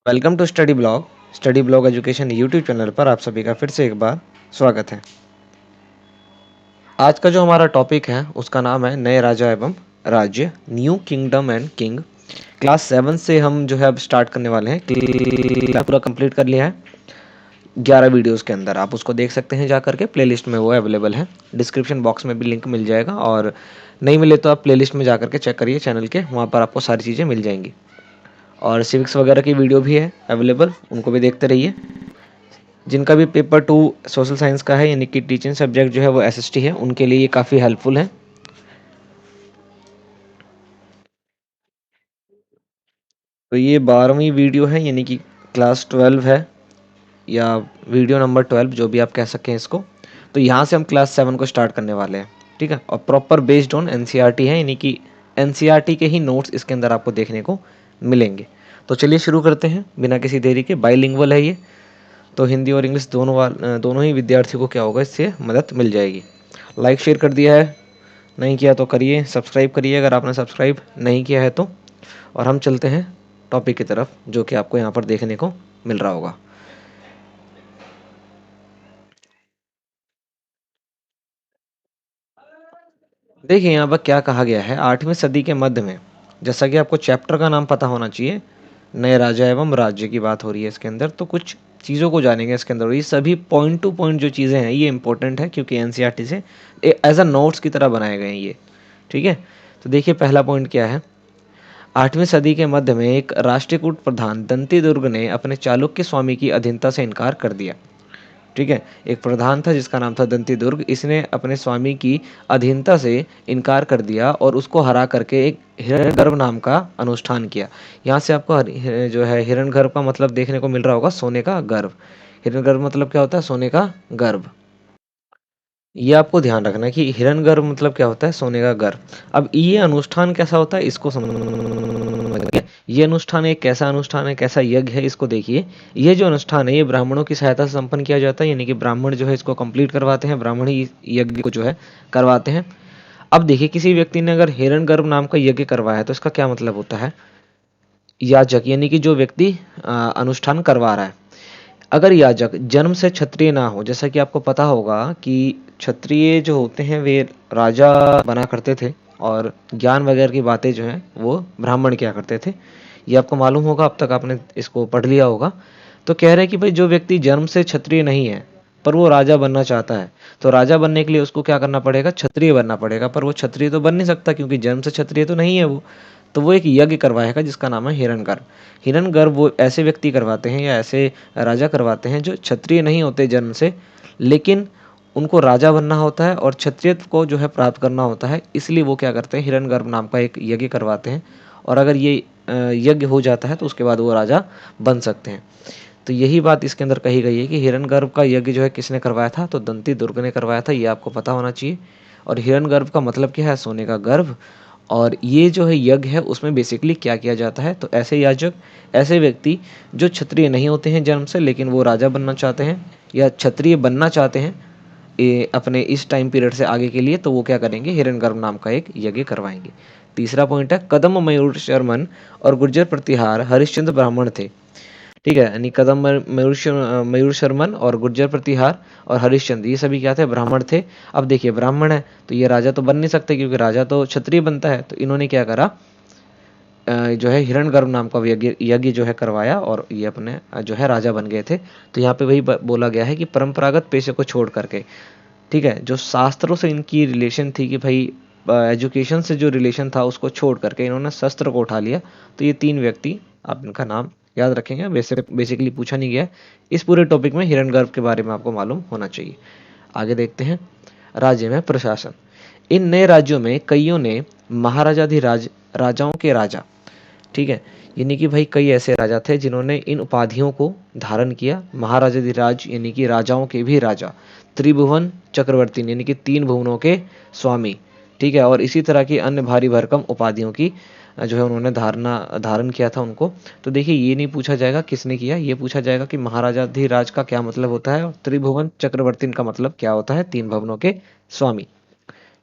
Welcome to study blog education YouTube channel पर आप सभी का फिर से एक बार स्वागत है। आज का जो हमारा टॉपिक है उसका नाम है नए राजा एवं राज्य, new kingdom and king. Class 7 से हम जो है अब स्टार्ट करने वाले हैं। पूरा कंप्लीट कर लिया है 11 वीडियोस के अंदर। आप उसको देख सकते हैं जा करके, प्लेलिस्ट में वो अवेलेबल है। डिस्क्रिप्शन बॉक्स में भी लिंक मिल जाएगा, और नहीं मिले तो आप प्लेलिस्ट में जा करके चेक करिए चैनल के, वहाँ पर आपको सारी चीज़ें मिल जाएंगी। और सिविक्स वगैरह की वीडियो भी है अवेलेबल, उनको भी देखते रहिए। जिनका भी पेपर 2 सोशल साइंस का है, यानी कि टीचिंग सब्जेक्ट जो है वो एसएसटी है, उनके लिए ये काफ़ी हेल्पफुल है। तो ये 12वीं वीडियो है, यानी कि क्लास 12 है, या वीडियो नंबर 12, जो भी आप कह सकें इसको। तो यहाँ से हम क्लास 7 को स्टार्ट करने वाले हैं, ठीक है। और प्रॉपर बेस्ड ऑन एनसीईआरटी है, यानी कि एनसीईआरटी के ही नोट्स इसके अंदर आपको देखने को मिलेंगे। तो चलिए शुरू करते हैं बिना किसी देरी के। बाईलिंगुअल है ये, तो हिंदी और इंग्लिश दोनों ही विद्यार्थियों को क्या होगा, इससे मदद मिल जाएगी। लाइक शेयर कर दिया है, नहीं किया तो करिए। सब्सक्राइब करिए अगर आपने सब्सक्राइब नहीं किया है तो। और हम चलते हैं टॉपिक की तरफ, जो कि आपको यहाँ पर देखने को मिल रहा होगा। देखिए यहाँ पर क्या कहा गया है, 8वीं सदी के मध्य में, जैसा कि आपको चैप्टर का नाम पता होना चाहिए, नए राजा एवं राज्य की बात हो रही है इसके अंदर। तो कुछ चीज़ों को जानेंगे इसके अंदर। ये सभी पॉइंट टू पॉइंट जो चीज़ें हैं ये इंपॉर्टेंट है, क्योंकि एनसीईआरटी से एज अ नोट्स की तरह बनाए गए हैं ये, ठीक है। तो देखिए पहला पॉइंट क्या है। 8वीं सदी के मध्य में एक राष्ट्रीयकूट प्रधान दंती दुर्ग ने अपने चालुक्य स्वामी की अधीनता से इनकार कर दिया, ठीक है। एक प्रधान था जिसका नाम था दंती दुर्ग, इसने अपने स्वामी की अधीनता से इनकार कर दिया और उसको हरा करके एक हिरण्यगर्भ नाम का अनुष्ठान किया। यहाँ से आपको जो है हिरण्यगर्भ का मतलब देखने को मिल रहा होगा, सोने का गर्भ। हिरण्यगर्भ मतलब क्या होता है, सोने का गर्भ। ये आपको ध्यान रखना है कि हिरण्यगर्भ मतलब क्या होता है, सोने का गर्भ। अब ये अनुष्ठान कैसा होता है इसको समझ। ये अनुष्ठान एक कैसा अनुष्ठान है, कैसा यज्ञ है, इसको देखिए। ये जो अनुष्ठान है ये ब्राह्मणों की सहायता से संपन्न किया जाता है, यानी कि ब्राह्मण जो है इसको कंप्लीट करवाते हैं, ब्राह्मण ही यज्ञ को जो है करवाते हैं। अब देखिए किसी व्यक्ति ने अगर हिरण्यगर्भ नाम का यज्ञ करवाया है तो इसका क्या मतलब होता है। याजक यानी कि जो व्यक्ति अनुष्ठान करवा रहा है, अगर याजक जन्म से क्षत्रिय ना हो, जैसा कि आपको पता होगा कि क्षत्रिय जो होते हैं वे राजा बना करते थे, और ज्ञान वगैरह की बातें जो हैं वो ब्राह्मण किया करते थे। ये आपको मालूम होगा, अब तक आपने इसको पढ़ लिया होगा। तो कह रहे हैं कि भाई जो व्यक्ति जन्म से क्षत्रिय नहीं है पर वो राजा बनना चाहता है, तो राजा बनने के लिए उसको क्या करना पड़ेगा, क्षत्रिय बनना पड़ेगा। पर वो क्षत्रिय तो बन नहीं सकता, क्योंकि जन्म से क्षत्रिय तो नहीं है वो। तो वो एक यज्ञ करवाएगा जिसका नाम है हिरण्यगर्भ। हिरण्यगर्भ वो ऐसे व्यक्ति करवाते हैं, या ऐसे राजा करवाते हैं जो क्षत्रिय नहीं होते जन्म से, लेकिन उनको राजा बनना होता है और क्षत्रियत्व को जो है प्राप्त करना होता है। इसलिए वो क्या करते हैं, हिरण्यगर्भ नाम का एक यज्ञ करवाते हैं। और अगर ये यज्ञ हो जाता है तो उसके बाद वो राजा बन सकते हैं। तो यही बात इसके अंदर कही गई है कि हिरण्यगर्भ का यज्ञ जो है किसने करवाया था, तो दंती दुर्ग ने करवाया था। ये आपको पता होना चाहिए। और हिरण्यगर्भ का मतलब क्या है, सोने का गर्भ। और ये जो है यज्ञ है उसमें बेसिकली क्या किया जाता है, तो ऐसे याजक, ऐसे व्यक्ति जो क्षत्रिय नहीं होते हैं जन्म से, लेकिन वो राजा बनना चाहते हैं या क्षत्रिय बनना चाहते हैं अपने इस टाइम पीरियड से आगे के लिए, तो वो क्या करेंगे, हिरण्यगर्भ नाम का एक यज्ञ करवाएंगे। तीसरा पॉइंट है, कदम मयूर शर्मन और गुर्जर प्रतिहार हरिश्चंद्र ब्राह्मण थे, ठीक है। यानी कदम मयूर शर्मन और गुर्जर प्रतिहार और हरिश्चंद्र, ये सभी क्या थे, ब्राह्मण थे। अब देखिए ब्राह्मण है तो ये राजा तो बन नहीं सकते, क्योंकि राजा तो क्षत्रिय बनता है। तो इन्होंने क्या करा, जो है हिरण्यगर्भ नाम का यज्ञ यज्ञ जो है करवाया, और ये अपने जो है राजा बन गए थे। तो यहाँ पे वही बोला गया है कि परंपरागत पेशे को छोड़ करके, ठीक है, जो शास्त्रों से इनकी रिलेशन थी कि भाई एजुकेशन से जो रिलेशन था उसको छोड़ करके इन्होंने शस्त्र को उठा लिया। तो ये 3 व्यक्ति, आप इनका नाम याद रखेंगे। बेसिकली पूछा नहीं गया है। इस पूरे टॉपिक में हिरण्यगर्भ के बारे में आपको मालूम होना चाहिए। आगे देखते हैं, राज्य में प्रशासन। इन नए राज्यों में कईयों ने महाराजाधिराज, राजाओं के राजा, ठीक है, यानी कि भाई कई ऐसे राजा थे जिन्होंने इन उपाधियों को धारण किया। महाराजाधिराज यानी कि राजाओं के भी राजा, त्रिभुवन चक्रवर्ती यानी कि 3 भुवनों के स्वामी, ठीक है। और इसी तरह की अन्य भारी भरकम उपाधियों की जो है उन्होंने धारण किया था उनको। तो देखिए ये नहीं पूछा जाएगा किसने किया, ये पूछा जाएगा कि महाराजाधिराज का क्या मतलब होता है, और त्रिभुवन चक्रवर्ती का मतलब क्या होता है, 3 भवनों के स्वामी,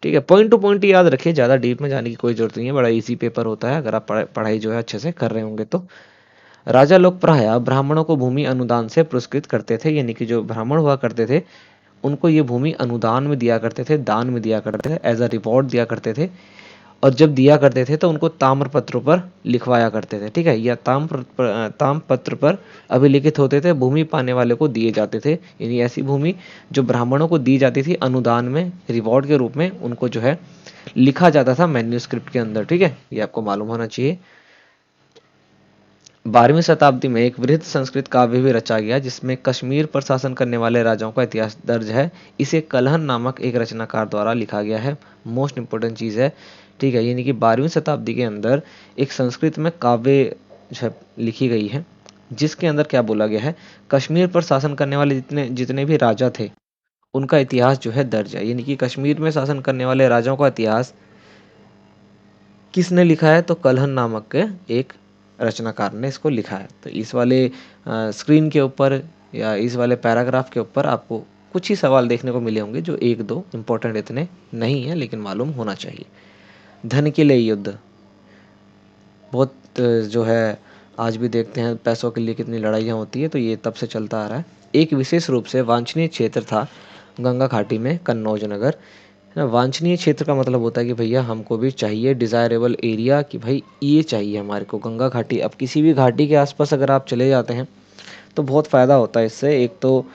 ठीक है। पॉइंट टू पॉइंट याद रखिए, ज़्यादा डीप में जाने की कोई जरूरत नहीं है। बड़ा इजी पेपर होता है अगर आप पढ़ाई जो है अच्छे से कर रहे होंगे तो। राजा लोग प्रायः ब्राह्मणों को भूमि अनुदान से पुरस्कृत करते थे, यानी कि जो ब्राह्मण हुआ करते थे उनको ये भूमि अनुदान में दिया करते थे, दान में दिया करते थे, एज अ रिवॉर्ड दिया करते थे। और जब दिया करते थे तो उनको ताम्रपत्रों पर लिखवाया करते थे, ठीक है, या ताम्रपत्र पर अभिलिखित होते थे, भूमि पाने वाले को दिए जाते थे। यानी ऐसी भूमि जो ब्राह्मणों को दी जाती थी अनुदान में, रिवॉर्ड के रूप में, उनको जो है लिखा जाता था मैन्यूस्क्रिप्ट के अंदर, ठीक है, ये आपको मालूम होना चाहिए। 12वीं शताब्दी में एक वृहद संस्कृत काव्य भी रचा गया जिसमें कश्मीर पर शासन करने वाले राजाओं का इतिहास दर्ज है। इसे कलहन नामक एक रचनाकार द्वारा लिखा गया है। मोस्ट इंपोर्टेंट चीज है, ठीक है, यानी कि 12वीं शताब्दी के अंदर एक संस्कृत में काव्य लिखी गई है जिसके अंदर क्या बोला गया है, कश्मीर पर शासन करने वाले जितने जितने भी राजा थे उनका इतिहास जो है दर्ज है। यानी कि कश्मीर में शासन करने वाले राजाओं का इतिहास किसने लिखा है, तो कलहन नामक के एक रचनाकार ने इसको लिखा है। तो इस वाले स्क्रीन के ऊपर या इस वाले पैराग्राफ के ऊपर आपको कुछ ही सवाल देखने को मिले होंगे जो एक दो इंपॉर्टेंट इतने नहीं है लेकिन मालूम होना चाहिए। धन के लिए युद्ध बहुत जो है आज भी देखते हैं पैसों के लिए कितनी लड़ाइयाँ होती है, तो ये तब से चलता आ रहा है। एक विशेष रूप से वांछनीय क्षेत्र था गंगा घाटी में कन्नौज नगर। ना वांछनीय क्षेत्र का मतलब होता है कि भैया हमको भी चाहिए डिज़ायरेबल एरिया, कि भाई ये चाहिए हमारे को गंगा घाटी। अब किसी भी घाटी के आसपास अगर आप चले जाते हैं तो बहुत फ़ायदा होता है इससे। एक तो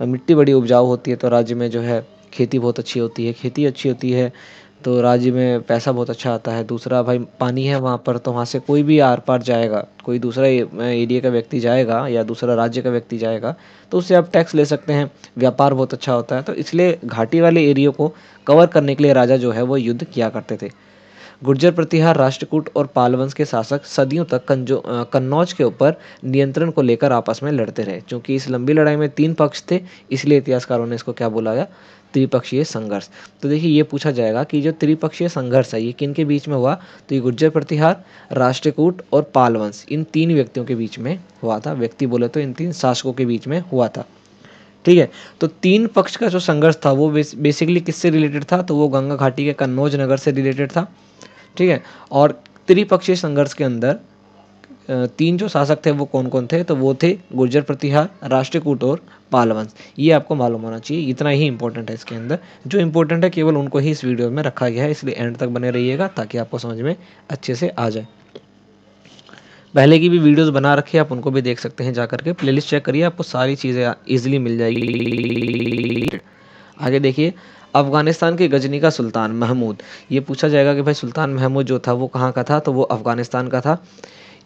मिट्टी बड़ी उपजाऊ होती है तो राज्य में जो है खेती बहुत अच्छी होती है, खेती अच्छी होती है तो राज्य में पैसा बहुत अच्छा आता है। दूसरा भाई पानी है वहाँ पर, तो वहाँ से कोई भी आर पार जाएगा, कोई दूसरा एरिया का व्यक्ति जाएगा या दूसरा राज्य का व्यक्ति जाएगा तो उससे आप टैक्स ले सकते हैं, व्यापार बहुत अच्छा होता है। तो इसलिए घाटी वाले एरिया को कवर करने के लिए राजा जो है वो युद्ध किया करते थे। गुर्जर प्रतिहार, राष्ट्रकूट और पालवंश के शासक सदियों तक कन्नौज के ऊपर नियंत्रण को लेकर आपस में लड़ते रहे। क्योंकि इस लंबी लड़ाई में 3 पक्ष थे इसलिए इतिहासकारों ने इसको क्या बोला गया, त्रिपक्षीय संघर्ष। तो देखिए ये पूछा जाएगा कि जो त्रिपक्षीय संघर्ष है ये किन के बीच में हुआ, तो ये गुर्जर प्रतिहार, राष्ट्रकूट और पालवंश इन 3 व्यक्तियों के बीच में हुआ था। व्यक्ति बोले तो इन 3 शासकों के बीच में हुआ था, ठीक है। तो 3 पक्ष का जो संघर्ष था वो बेसिकली किससे रिलेटेड था, तो वो गंगा घाटी के कन्नौज नगर से रिलेटेड था, ठीक है। और त्रिपक्षीय संघर्ष के अंदर 3 जो शासक थे वो कौन कौन थे, तो वो थे गुर्जर प्रतिहार, राष्ट्रकूट और पालवंश। ये आपको मालूम होना चाहिए, इतना ही इंपॉर्टेंट है इसके अंदर। जो इंपॉर्टेंट है केवल उनको ही इस वीडियो में रखा गया है, इसलिए एंड तक बने रहिएगा ताकि आपको समझ में अच्छे से आ जाए। पहले की भी वीडियोस बना रखी है, आप उनको भी देख सकते हैं, जाकर के प्लेलिस्ट चेक करिए, आपको सारी चीज़ें ईजिली मिल जाएगी। आगे देखिए, अफगानिस्तान के गजनी का सुल्तान महमूद। ये पूछा जाएगा कि भाई सुल्तान महमूद जो था वो कहाँ का था, तो वो अफगानिस्तान का था।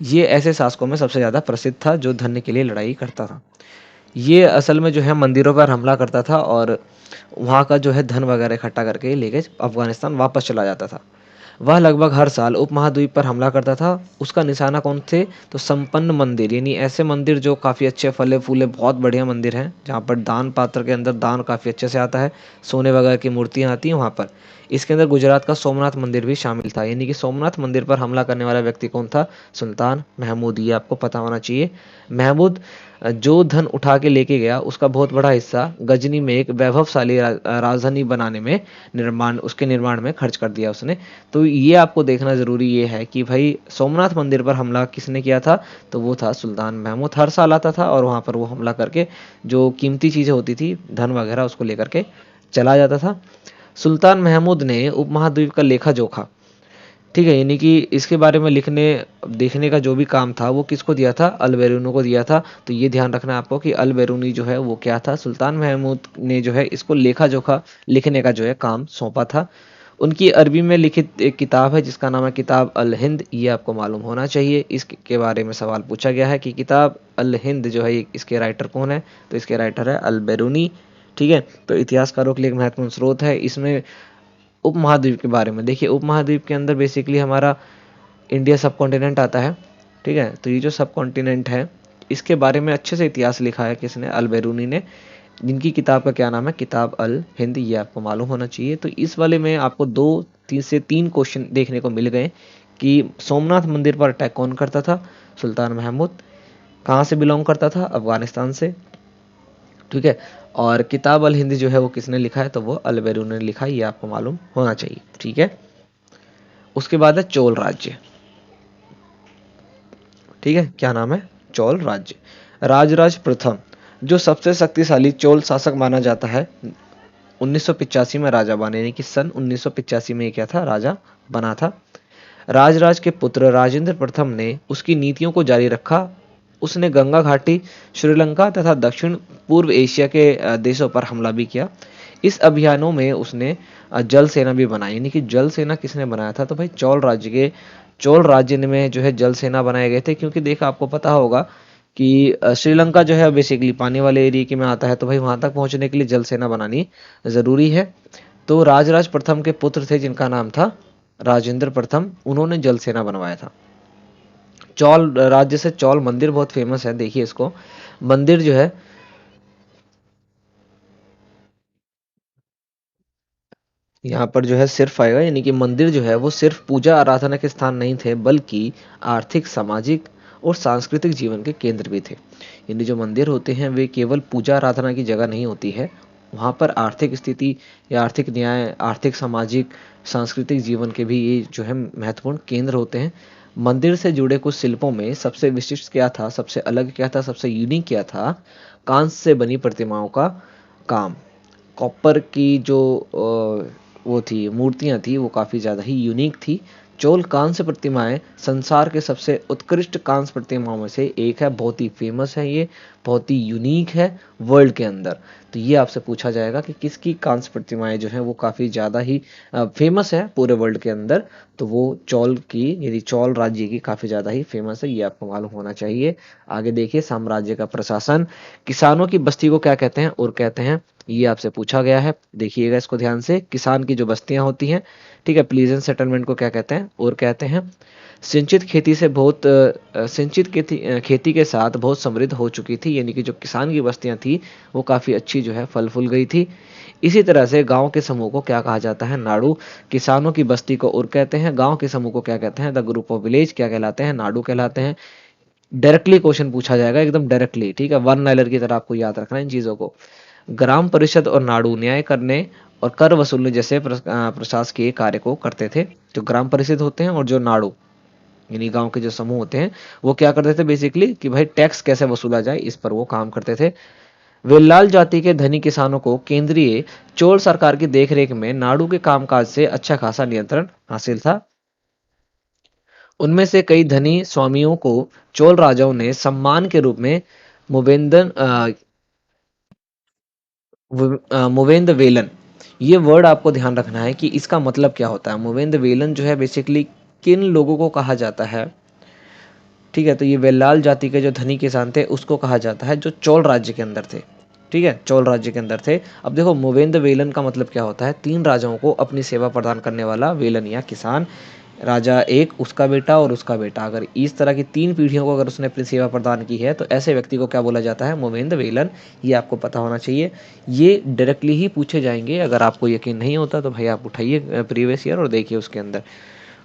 ये ऐसे शासकों में सबसे ज़्यादा प्रसिद्ध था जो धन के लिए लड़ाई करता था। ये असल में जो है मंदिरों पर हमला करता था और वहाँ का जो है धन वगैरह इकट्ठा करके लेके अफगानिस्तान वापस चला जाता था। वह लगभग हर साल उपमहाद्वीप पर हमला करता था। उसका निशाना कौन थे, तो संपन्न मंदिर, यानी ऐसे मंदिर जो काफ़ी अच्छे फले फूले बहुत बढ़िया मंदिर हैं जहाँ पर दान पात्र के अंदर दान काफ़ी अच्छे से आता है, सोने वगैरह की मूर्तियाँ आती हैं वहाँ पर। इसके अंदर गुजरात का सोमनाथ मंदिर भी शामिल था, यानी कि सोमनाथ मंदिर पर हमला करने वाला व्यक्ति कौन था, सुल्तान महमूद। ये आपको पता होना चाहिए। महमूद जो धन उठा के लेके गया उसका बहुत बड़ा हिस्सा गजनी में एक वैभवशाली राजधानी बनाने में उसके निर्माण में खर्च कर दिया उसने। तो ये आपको देखना ज़रूरी ये है कि भाई सोमनाथ मंदिर पर हमला किसने किया था, तो वो था सुल्तान महमूद। हर साल आता था और वहाँ पर वो हमला करके जो कीमती चीज़ें होती थी धन वगैरह उसको लेकर के चला जाता था। सुल्तान महमूद ने उपमहाद्वीप का लेखा जोखा, ठीक है, यानी कि इसके बारे में लिखने देखने का जो भी काम था वो किसको दिया था, अल बेरूनी को दिया था। तो ये ध्यान रखना आपको कि अल बेरूनी जो है वो क्या था, सुल्तान महमूद ने जो है इसको लेखा जोखा लिखने का जो है काम सौंपा था। उनकी अरबी में लिखित एक किताब है जिसका नाम है किताब अल हिंद। ये आपको मालूम होना चाहिए। इसके बारे में सवाल पूछा गया है कि किताब अल हिंद जो है इसके राइटर कौन है, तो इसके राइटर है अल बेरूनी, ठीक है। तो इतिहासकारों के लिए एक महत्वपूर्ण स्रोत है। इसमें उपमहाद्वीप के बारे में देखिए, उपमहाद्वीप के अंदर बेसिकली हमारा इंडिया सब कॉन्टिनेंट आता है, ठीक है। तो ये जो सब कॉन्टिनेंट है इसके बारे में अच्छे से इतिहास लिखा है किसने, अल बेरूनी ने, जिनकी किताब का क्या नाम है, किताब अल हिंद। ये आपको मालूम होना चाहिए। तो इस वाले में आपको 2 से 3 क्वेश्चन देखने को मिल गए कि सोमनाथ मंदिर पर अटैक कौन करता था, सुल्तान महमूद। कहाँ से बिलोंग करता था, अफगानिस्तान से, ठीक है। और किताब अल हिंद जो है वो किसने लिखा है, तो वो अल बेरूनी ने लिखा है। ये आपको मालूम होना चाहिए, ठीक है। उसके बाद है चोल राज्य, ठीक है, क्या नाम है, चोल राज्य। राजराज प्रथम जो सबसे शक्तिशाली चोल शासक माना जाता है, 1985 में राजा बने, यानी कि सन 1985 में क्या था, राजा बना था। राजराज के पुत्र राजेंद्र प्रथम ने उसकी नीतियों को जारी रखा। उसने गंगा घाटी, श्रीलंका तथा दक्षिण पूर्व एशिया के देशों पर हमला भी किया। इस अभियानों में उसने जल सेना भी बनाई, यानी कि जल सेना किसने बनाया था, तो भाई चोल राज्य में जो है जल सेना बनाए गए थे। क्योंकि देखा, आपको पता होगा कि श्रीलंका जो है बेसिकली पानी वाले एरिया में आता है, तो भाई वहां तक पहुंचने के लिए जल सेना बनानी जरूरी है। तो राजराज प्रथम के पुत्र थे जिनका नाम था राजेंद्र प्रथम, उन्होंने जल सेना बनवाया था। चौल राज्य से चौल मंदिर बहुत फेमस है, देखिए इसको। मंदिर जो है, यहाँ पर जो है सिर्फ आएगा, यानी कि मंदिर जो है वो सिर्फ पूजा आराधना के स्थान नहीं थे, बल्कि आर्थिक, सामाजिक और सांस्कृतिक जीवन के केंद्र भी थे। यानी जो मंदिर होते हैं वे केवल पूजा आराधना की जगह नहीं होती है, वहाँ पर आर्थिक स्थिति या आर्थिक न्याय, आर्थिक, सामाजिक, सांस्कृतिक जीवन के भी ये जो है महत्वपूर्ण केंद्र होते हैं। मंदिर से जुड़े कुछ शिल्पों में सबसे विशिष्ट क्या था, सबसे अलग क्या था, सबसे यूनिक क्या था, कांस्य से बनी प्रतिमाओं का काम। कॉपर की जो वो थी, मूर्तियां थी, वो काफ़ी ज़्यादा ही यूनिक थी। चोल कांस्य प्रतिमाएं संसार के सबसे उत्कृष्ट कांस्य प्रतिमाओं में से एक है, बहुत ही फेमस है ये, बहुत ही यूनिक है वर्ल्ड के अंदर। तो ये आपसे पूछा जाएगा कि किसकी कांस्य प्रतिमाएं जो हैं वो काफ़ी ज़्यादा ही फेमस है पूरे वर्ल्ड के अंदर, तो वो चोल की, यदि चोल राज्य की काफ़ी ज़्यादा ही फेमस है, ये आपको मालूम होना चाहिए। आगे देखिए, साम्राज्य का प्रशासन। किसानों की बस्ती को क्या कहते हैं, और कहते हैं, ये आपसे पूछा गया है, देखिएगा इसको ध्यान से। किसान की जो बस्तियां होती हैं, ठीक है, प्लीजेंट सेटलमेंट को क्या कहते हैं, और कहते हैं। सिंचित खेती से बहुत सिंचित खेती के साथ बहुत समृद्ध हो चुकी थी, यानी कि जो किसान की बस्तियां थी वो काफ़ी अच्छी जो है फल फूल गई थी। इसी तरह से गांव के समूह को क्या कहा जाता है, नाडू। किसानों की बस्ती को उर कहते हैं, गांव के समूह को क्या कहते हैं, द ग्रुप ऑफ विलेज क्या कहलाते हैं, नाडू कहलाते हैं। डायरेक्टली क्वेश्चन पूछा जाएगा, एकदम डायरेक्टली, ठीक है, वन नाइलर की तरह आपको याद रखना है इन चीज़ों को। ग्राम परिषद और नाडू न्याय करने और कर वसूलने जैसे प्रशासकीय कार्य को करते थे। जो ग्राम परिषद होते हैं और जो नाडू, यानी गांव के जो समूह होते हैं, वो क्या करते थे बेसिकली, कि भाई टैक्स कैसे वसूला जाए, इस पर वो काम करते थे। वेल्लाल जाति के धनी किसानों को केंद्रीय चोल सरकार की देखरेख में नाडू के कामकाज से अच्छा खासा नियंत्रण हासिल था। उनमें से कई धनी स्वामियों को चोल राजाओं ने सम्मान के रूप में मुवेंदन मुवेंद वेलन, ये वर्ड आपको ध्यान रखना है कि इसका मतलब क्या होता है। मुवेंद वेलन जो है बेसिकली किन लोगों को कहा जाता है, ठीक है, तो ये वेल्लाल जाति के जो धनी किसान थे उसको कहा जाता है, जो चोल राज्य के अंदर थे, ठीक है, चोल राज्य के अंदर थे। अब देखो, मुवेंद वेलन का मतलब क्या होता है, तीन राजाओं को अपनी सेवा प्रदान करने वाला वेलन या किसान। राजा एक, उसका बेटा और उसका बेटा, अगर इस तरह की तीन पीढ़ियों को अगर उसने अपनी सेवा प्रदान की है, तो ऐसे व्यक्ति को क्या बोला जाता है, मुवेंद वेलन। ये आपको पता होना चाहिए। ये डायरेक्टली ही पूछे जाएंगे, अगर आपको यकीन नहीं होता तो भाई आप उठाइए प्रीवियस ईयर और देखिए, उसके अंदर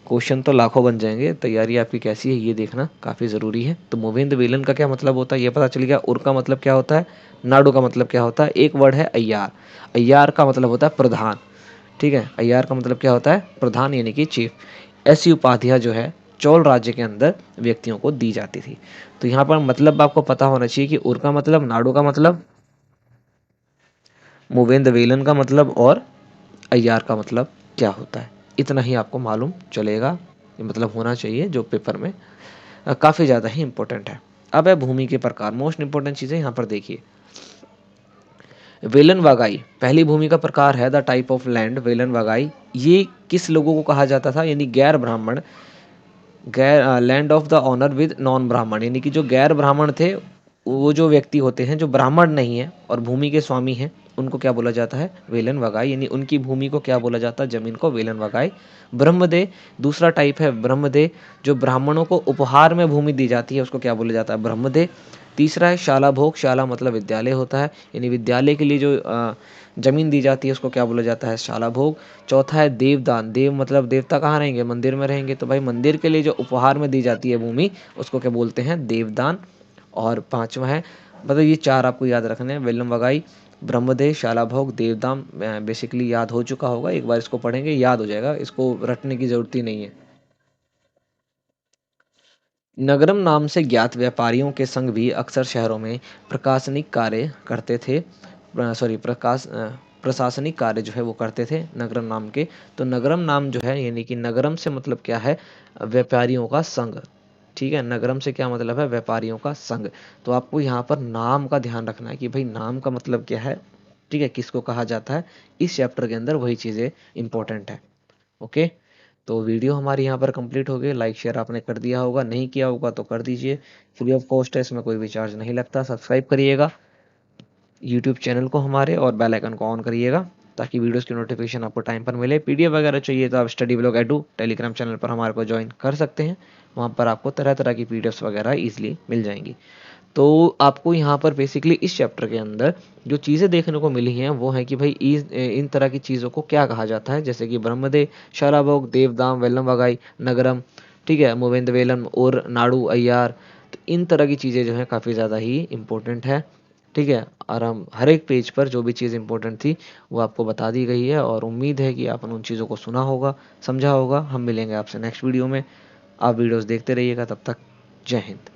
क्वेश्चन तो लाखों बन जाएंगे। तैयारी आपकी कैसी है ये देखना काफ़ी ज़रूरी है। तो मुविंद विलन का क्या मतलब होता है ये पता चल गया। उर का मतलब क्या होता है, नाडू का मतलब क्या होता है। एक वर्ड है अय्यार, अय्यार का मतलब होता है प्रधान, ठीक है, अय्यार का मतलब क्या होता है, प्रधान, यानी कि चीफ। ऐसी उपाधियाँ जो है चोल राज्य के अंदर व्यक्तियों को दी जाती थी। तो यहाँ पर मतलब आपको पता होना चाहिए कि उर का मतलब, नाडू का मतलब, मुवेंद वेलन का मतलब और अय्यार का मतलब क्या होता है। इतना ही आपको मालूम चलेगा, ये मतलब होना चाहिए जो पेपर में काफ़ी ज़्यादा ही इंपॉर्टेंट है। अब है भूमि के प्रकार, मोस्ट इंपॉर्टेंट चीज़ें यहाँ पर देखिए। वेलन वागाई पहली भूमि का प्रकार है, द टाइप ऑफ लैंड वेलन वागाई। ये किस लोगों को कहा जाता था, यानी गैर ब्राह्मण, गैर land of the honour with non Brahmin, यानी कि जो गैर ब्राह्मण थे, वो जो व्यक्ति होते हैं जो ब्राह्मण नहीं है और भूमि के स्वामी हैं, उनको क्या बोला जाता है, वेलन वगाई, यानी उनकी भूमि को क्या बोला जाता है, जमीन को वेलन वगाई। ब्रह्मदे दूसरा टाइप है, ब्रह्मदे जो ब्राह्मणों को उपहार में भूमि दी जाती है उसको क्या बोला जाता है, ब्रह्मदे। तीसरा है शाला भोग, शाला मतलब विद्यालय होता है, यानी विद्यालय के लिए जो जमीन दी जाती है उसको क्या बोला जाता है, शाला भोग। चौथा है देवदान, देव मतलब देवता कहाँ रहेंगे, मंदिर में रहेंगे, तो भाई मंदिर के लिए जो उपहार में दी जाती है भूमि उसको क्या बोलते हैं, देवदान। और पांचवा है, मतलब ये चार आपको याद रखने हैं, वेलम वगाई, ब्रह्मदेव, शाला भोग, देवदान। बेसिकली याद हो चुका होगा, एक बार इसको पढ़ेंगे याद हो जाएगा, इसको रटने की जरूरत ही नहीं है। नगरम नाम से ज्ञात व्यापारियों के संग भी अक्सर शहरों में प्रकाशनिक कार्य करते थे। प्रशासनिक कार्य जो है वो करते थे नगरम नाम के। तो नगरम नाम जो है यानी कि नगरम से मतलब क्या है, व्यापारियों का संघ। ठीक है, नगरम से क्या मतलब है, व्यापारियों का संघ। तो आपको यहाँ पर नाम का ध्यान रखना है कि भाई नाम का मतलब क्या है, ठीक है, किसको कहा जाता है, इस चैप्टर के अंदर वही चीज़ें इंपॉर्टेंट है। ओके, तो वीडियो हमारी यहाँ पर कंप्लीट हो गई। लाइक शेयर आपने कर दिया होगा, नहीं किया होगा तो कर दीजिए, फ्री ऑफ कॉस्ट है, इसमें कोई भी चार्ज नहीं लगता। सब्सक्राइब करिएगा यूट्यूब चैनल को हमारे, और बेल आइकन को ऑन करिएगा ताकि वीडियोस की नोटिफिकेशन आपको टाइम पर मिले। पीडीएफ वगैरह चाहिए तो आप study blog edu Telegram channel पर हमारे को ज्वाइन कर सकते हैं। वहाँ पर आपको तरह तरह की पीडीएफ्स वगैरह ईजिली मिल जाएंगी। तो आपको यहाँ पर बेसिकली इस चैप्टर के अंदर जो चीज़ें देखने को मिली हैं वो है कि भाई इन तरह की चीज़ों को क्या कहा जाता है, जैसे कि ब्रह्मदे, शालाभोग, देवदाम, वेल्लम वगाई, नगरम, ठीक है, मोवेंद्रवेलम और नाडू अय्यार। तो इन तरह की चीज़ें जो है काफ़ी ज़्यादा ही इम्पोर्टेंट है। ठीक है, और हम हर एक पेज पर जो भी चीज़ इंपॉर्टेंट थी वो आपको बता दी गई है, और उम्मीद है कि आपने उन चीज़ों को सुना होगा, समझा होगा। हम मिलेंगे आपसे नेक्स्ट वीडियो में। आप वीडियोस देखते रहिएगा, तब तक जय हिंद।